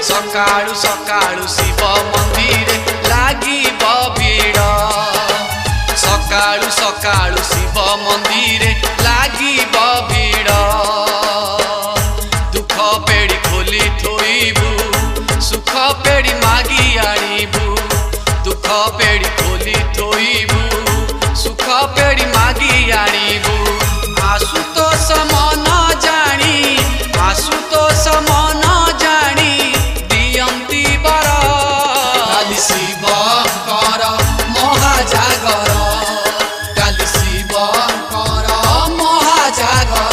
सकाळु सकाळु शिव मंदिर लागिब भीड़ सकाळु सकाळु शिव मंदिर लागिब भीड़ दुख पेड़ी खोली थोइबू सुख पेड़ी मागी आनिबू दुख पेड़ी खोली थोइबू सुख पेड़ी मागी आनिबू आशुतोष मन जानी आशुतोष मन जानी दियंती बर काली शिव कर महाजागर काली शिव कर महाजागर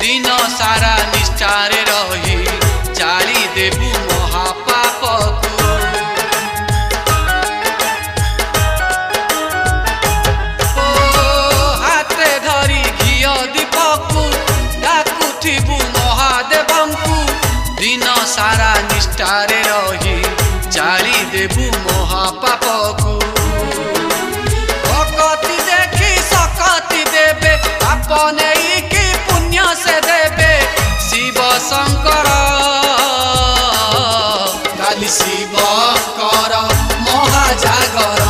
दिन सारा निष्ठारे रही जाली देबू महापाप को हाथे धरी घिय दीपकू डाकुथिबू महादेवंकू दिन सारा निष्ठारे रही जाली देबू महापाप को भक्ति देखी सकती देबे अपने से देवे शिव शंकर काली शिव कर महाजागर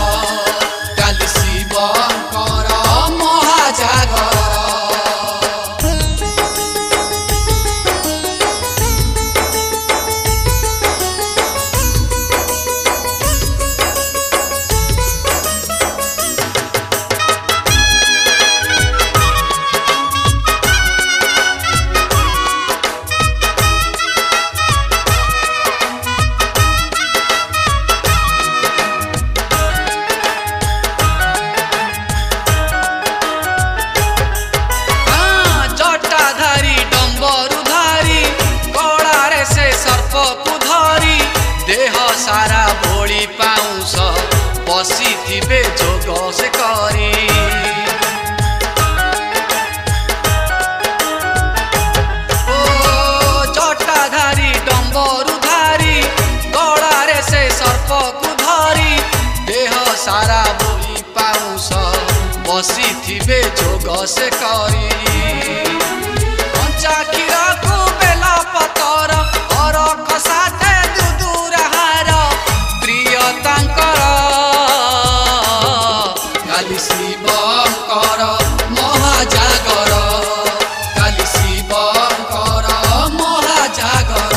काली शिव कर महाजागर देह सारा बोली पाऊस बसी थिबे जोग से करी ओ जटाधारी डंबरुधारी गलारे से सर्प को धरी देह सारा बोली पाऊस बसी थिबे जोग से करी कंचा क्षीर को बेला पतर अरख साथे काली शिव कर महाजागर काली शिव कर महाजागर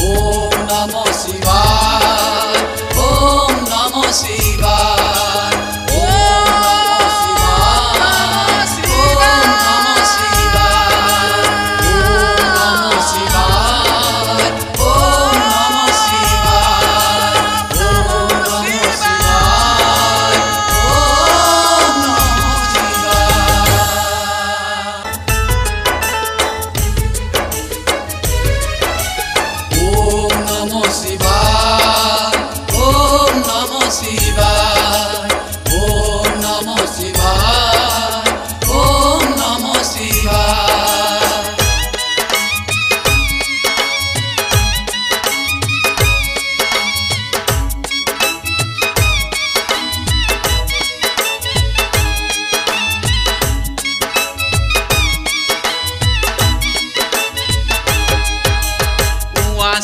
ओम नमः शिवाय ओम नमः शिवाय ओम नमः शिवाय ओम नमः शिवाय ओम नमः शिवाय ओम नमः शिवाय ओम नमः शिवाय ओम नमः शिवाय ओम नमः शिवाय ओम नमः शिवाय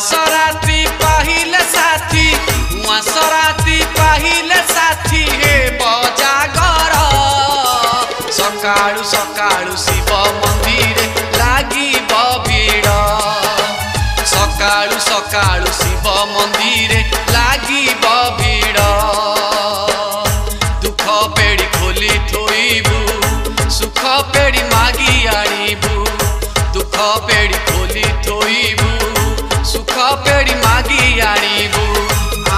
सराती पाहिले साथी सराती पाहिले साथी हे बजागर सकाळु सकाळु शिव मंदिर लागिब भीड़ सकाळु सकाळु शिव मंदिर लागिब भीड़ दुख पेड़ी खोली थोइबू सुख पेड़ी मागी आनिबू दुख पेड़ी खोली थोइबू सुख पेड़ी मागी आनिबू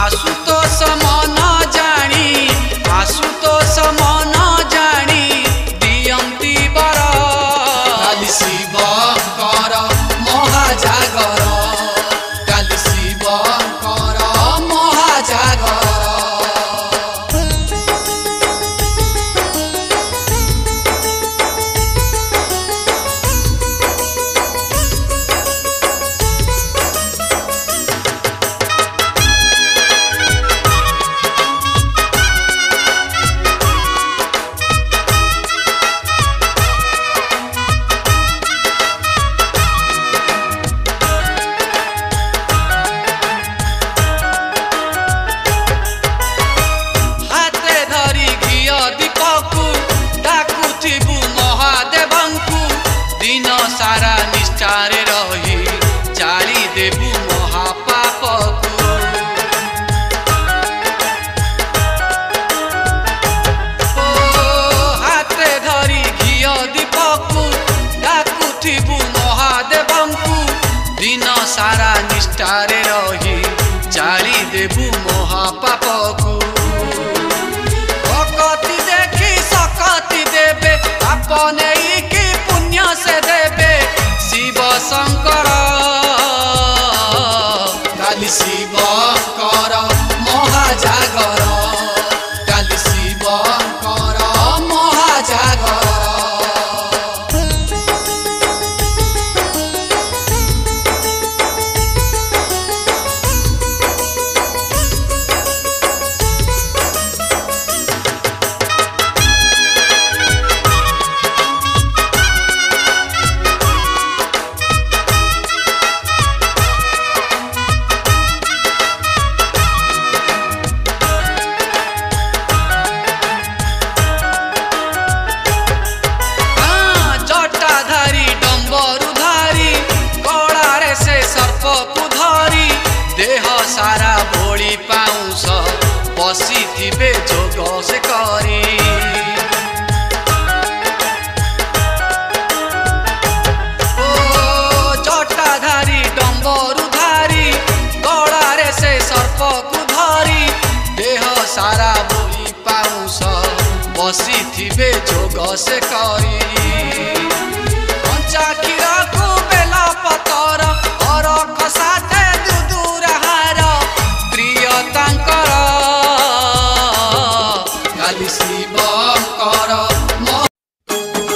आशुतोष मन जानी आशुतोष मन जानी निष्ठारे रही जाली देबू महापापकू भक्ति देखी सकती देबे अपने की पुण्य से देबे शिव शंकर काली शिव कर महाजागर काली शिव कर महाजागर सारा भोली पाउस बसी थिबे जोग से करी ओ जटाधारी डम्बरुधारी गलारे से सर्प को धरी देह सारा भोली पाउस बसी थिबे जोग से करी